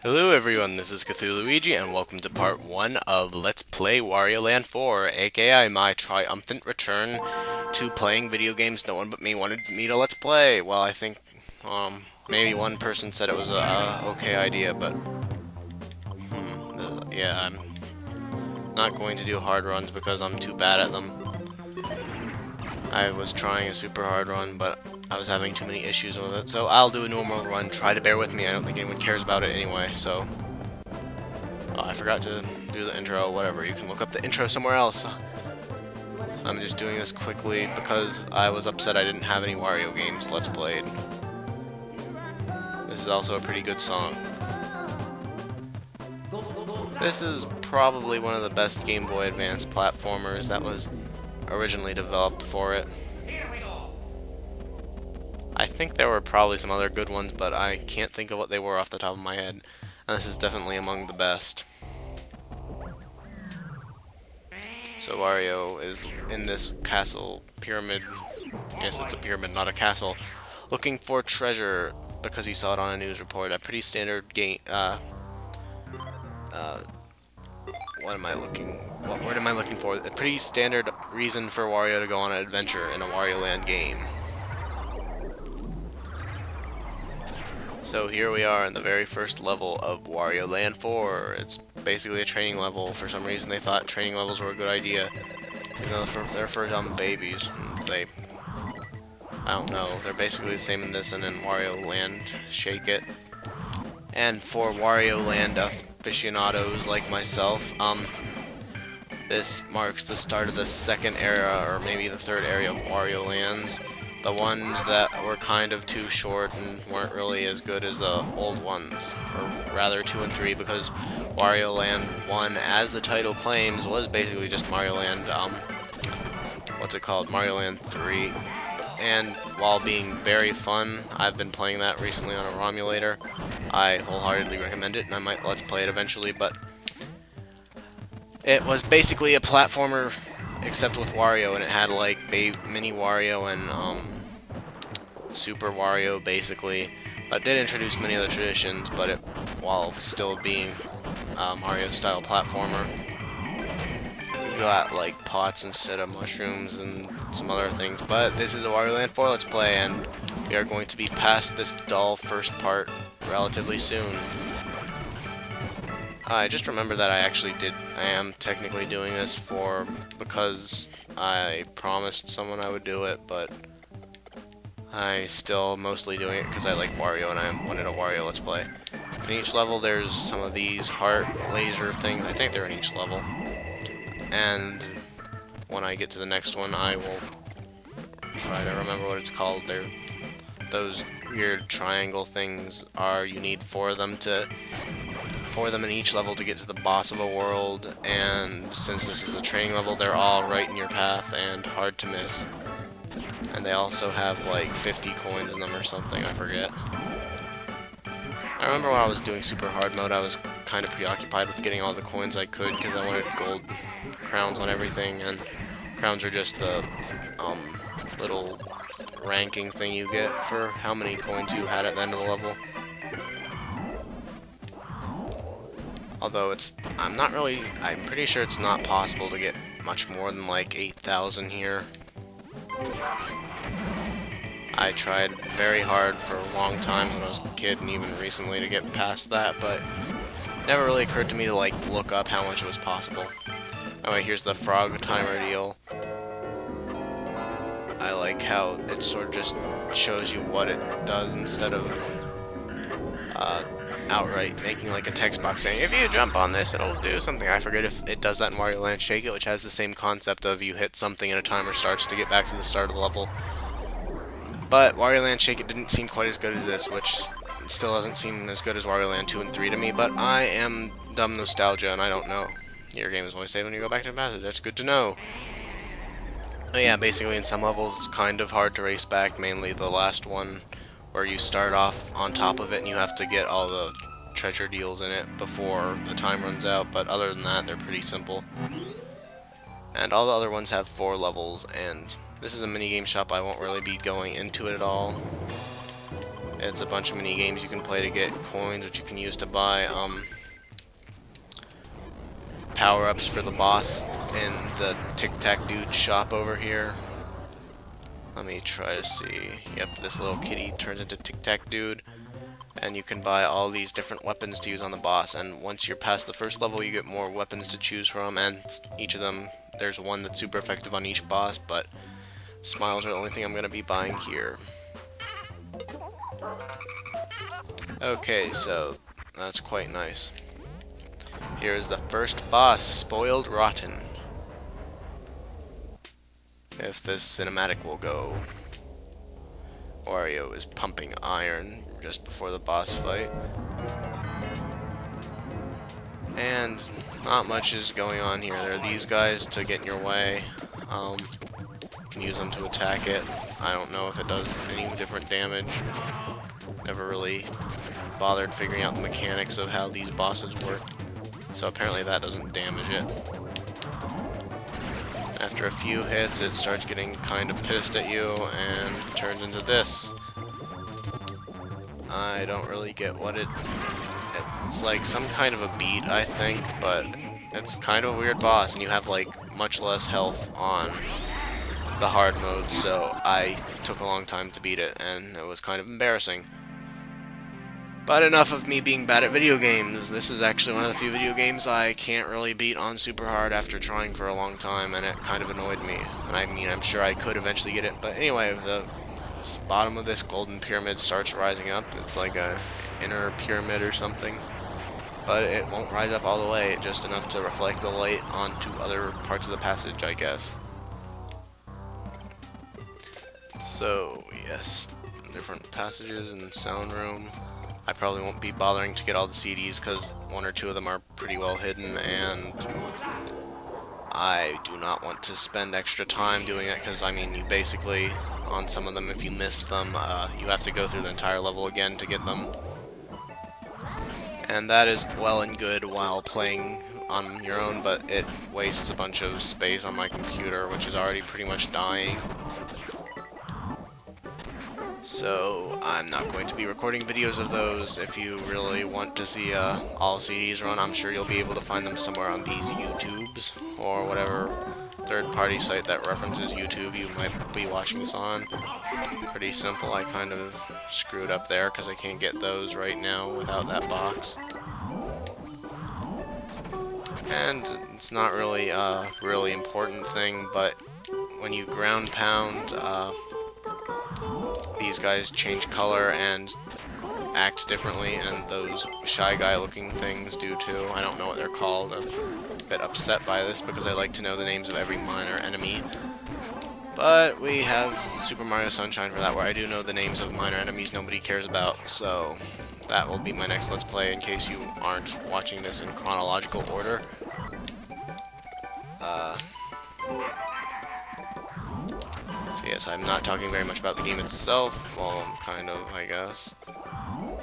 Hello everyone, this is Cthulhuigi and welcome to part 1 of Let's Play Wario Land 4, aka my triumphant return to playing video games no one but me wanted me to Let's Play. Well, I think, maybe one person said it was a okay idea, but, yeah, I'm not going to do hard runs because I'm too bad at them. I was trying a super hard run, but I was having too many issues with it, so I'll do a normal run. Try to bear with me, I don't think anyone cares about it anyway, so... Oh, I forgot to do the intro, whatever. You can look up the intro somewhere else. I'm just doing this quickly because I was upset I didn't have any Wario games Let's Played. This is also a pretty good song. This is probably one of the best Game Boy Advance platformers that was originally developed for it. I think there were probably some other good ones, but I can't think of what they were off the top of my head. And this is definitely among the best. So Wario is in this castle pyramid. Yes, it's a pyramid, not a castle. Looking for treasure because he saw it on a news report. A pretty standard game. What am I looking? What word am I looking for? A pretty standard reason for Wario to go on an adventure in a Wario Land game. So here we are in the very first level of Wario Land 4. It's basically a training level. For some reason they thought training levels were a good idea. Even though they're for dumb babies. I don't know, they're basically the same in this and in Wario Land Shake It. And for Wario Land aficionados like myself, this marks the start of the second era, or maybe the third area of Wario Lands. The ones that were kind of too short and weren't really as good as the old ones, or rather 2 and 3, because Wario Land 1, as the title claims, was basically just Mario Land, Mario Land 3. And while being very fun, I've been playing that recently on a Romulator. I wholeheartedly recommend it, and I might Let's Play it eventually, but it was basically a platformer except with Wario, and it had like Mini Wario and Super Wario basically, but it did introduce many other traditions, but it, while still being Mario style platformer, you got like pots instead of mushrooms and some other things. But this is a Wario Land 4 Let's Play, and we are going to be past this dull first part relatively soon. I just remember that I am technically doing this because I promised someone I would do it, but I still mostly doing it because I like Wario and I wanted a Wario Let's Play. In each level there's some of these heart laser things. I think they're in each level. And when I get to the next one, I will try to remember what it's called. Those weird triangle things you need four of them in each level to get to the boss of a world, and since this is a training level, they're all right in your path and hard to miss. And they also have like 50 coins in them or something, I forget. I remember when I was doing super hard mode, I was kind of preoccupied with getting all the coins I could because I wanted gold crowns on everything, and crowns are just the little ranking thing you get for how many coins you had at the end of the level. Although I'm pretty sure it's not possible to get much more than like 8,000 here. I tried very hard for a long time when I was a kid and even recently to get past that, but it never really occurred to me to like look up how much it was possible. Anyway, here's the frog timer deal. I like how it sort of just shows you what it does instead of outright making like a text box saying, if you jump on this, it'll do something. I forget if it does that in Wario Land Shake It, which has the same concept of you hit something and a timer starts to get back to the start of the level. But Wario Land Shake It didn't seem quite as good as this, which still doesn't seem as good as Wario Land 2 and 3 to me, but I am dumb nostalgia and I don't know. Your game is always saved when you go back to the passage. That's good to know. But yeah, basically in some levels it's kind of hard to race back, mainly the last one where you start off on top of it and you have to get all the treasure deals in it before the time runs out, but other than that they're pretty simple. And all the other ones have 4 levels, and this is a minigame shop. I won't really be going into it at all. It's a bunch of mini games you can play to get coins, which you can use to buy power-ups for the boss in the Tic Tac Dude shop over here. Let me try to see. Yep, this little kitty turns into Tic Tac Dude, and you can buy all these different weapons to use on the boss. And once you're past the first level, you get more weapons to choose from, and each of them, there's one that's super effective on each boss, but smiles are the only thing I'm going to be buying here. Okay, so that's quite nice. Here's the first boss, Spoiled Rotten. If this cinematic will go. Wario is pumping iron just before the boss fight. And not much is going on here. There are these guys to get in your way. You can use them to attack it. I don't know if it does any different damage. Never really bothered figuring out the mechanics of how these bosses work. So apparently that doesn't damage it. After a few hits, it starts getting kind of pissed at you and turns into this. I don't really get what it's like some kind of a beat, I think, but it's kind of a weird boss, and you have like much less health on the hard mode, so I took a long time to beat it, and it was kind of embarrassing. But enough of me being bad at video games. This is actually one of the few video games I can't really beat on super hard after trying for a long time, and it kind of annoyed me. And I mean, I'm sure I could eventually get it, but anyway, the bottom of this golden pyramid starts rising up. It's like a inner pyramid or something, but it won't rise up all the way, just enough to reflect the light onto other parts of the passage, I guess. So, yes, different passages in the sound room. I probably won't be bothering to get all the CDs because one or two of them are pretty well hidden, and I do not want to spend extra time doing it because, I mean, you basically, on some of them, if you miss them, you have to go through the entire level again to get them. And that is well and good while playing on your own, but it wastes a bunch of space on my computer, which is already pretty much dying. So I'm not going to be recording videos of those. If you really want to see all CDs run, I'm sure you'll be able to find them somewhere on these YouTubes or whatever third-party site that references YouTube you might be watching this on. Pretty simple. I kind of screwed up there because I can't get those right now without that box. And it's not really a really important thing, but when you ground pound, these guys change color and act differently, and those Shy Guy looking things do too. I don't know what they're called. I'm a bit upset by this because I like to know the names of every minor enemy. But we have Super Mario Sunshine for that, where I do know the names of minor enemies nobody cares about, so that will be my next Let's Play in case you aren't watching this in chronological order. So yes, I'm not talking very much about the game itself. Well, kind of, I guess.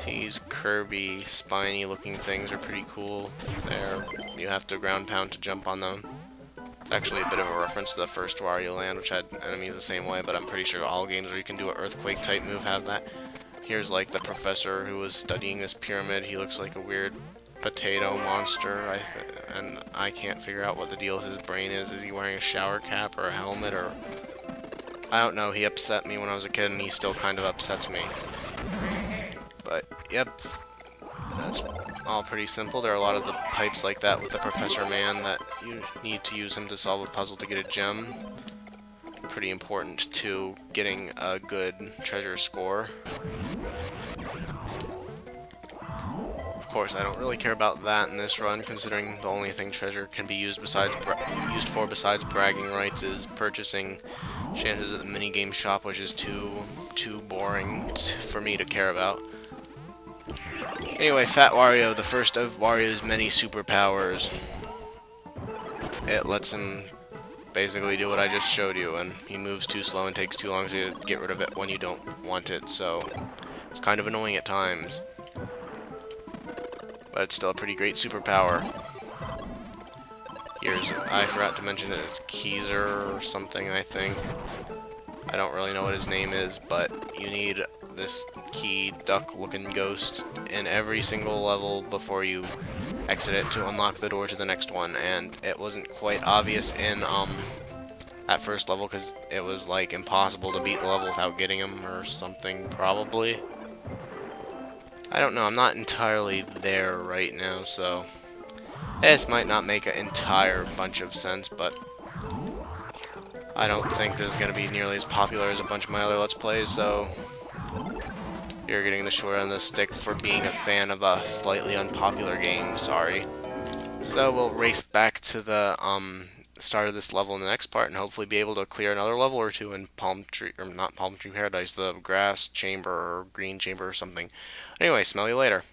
These Kirby, spiny looking things are pretty cool. There, you have to ground pound to jump on them. It's actually a bit of a reference to the first Wario Land, which had enemies the same way, but I'm pretty sure all games where you can do an earthquake type move have that. Here's like the professor who was studying this pyramid. He looks like a weird potato monster, and I can't figure out what the deal with his brain is. Is he wearing a shower cap or a helmet, or I don't know. He upset me when I was a kid, and he still kind of upsets me. But, yep, that's all pretty simple. There are a lot of the pipes like that with the Professor Man that you need to use him to solve a puzzle to get a gem. Pretty important to getting a good treasure score. Of course, I don't really care about that in this run, considering the only thing treasure can be used for besides bragging rights is purchasing chances at the minigame shop, which is too boring for me to care about. Anyway, Fat Wario, the first of Wario's many superpowers. It lets him basically do what I just showed you, and he moves too slow and takes too long to get rid of it when you don't want it, so it's kind of annoying at times. But it's still a pretty great superpower. Here's, I forgot to mention that it's Keezer or something, I think. I don't really know what his name is, but you need this key duck-looking ghost in every single level before you exit it to unlock the door to the next one, and it wasn't quite obvious in that first level because it was like impossible to beat the level without getting him or something, probably. I don't know, I'm not entirely there right now, so this might not make an entire bunch of sense, but I don't think this is going to be nearly as popular as a bunch of my other Let's Plays, so you're getting the short end of the stick for being a fan of a slightly unpopular game, sorry. So we'll race back to the start of this level in the next part and hopefully be able to clear another level or two in Palm Tree, or not Palm Tree Paradise, the grass chamber or green chamber or something. Anyway, smell you later.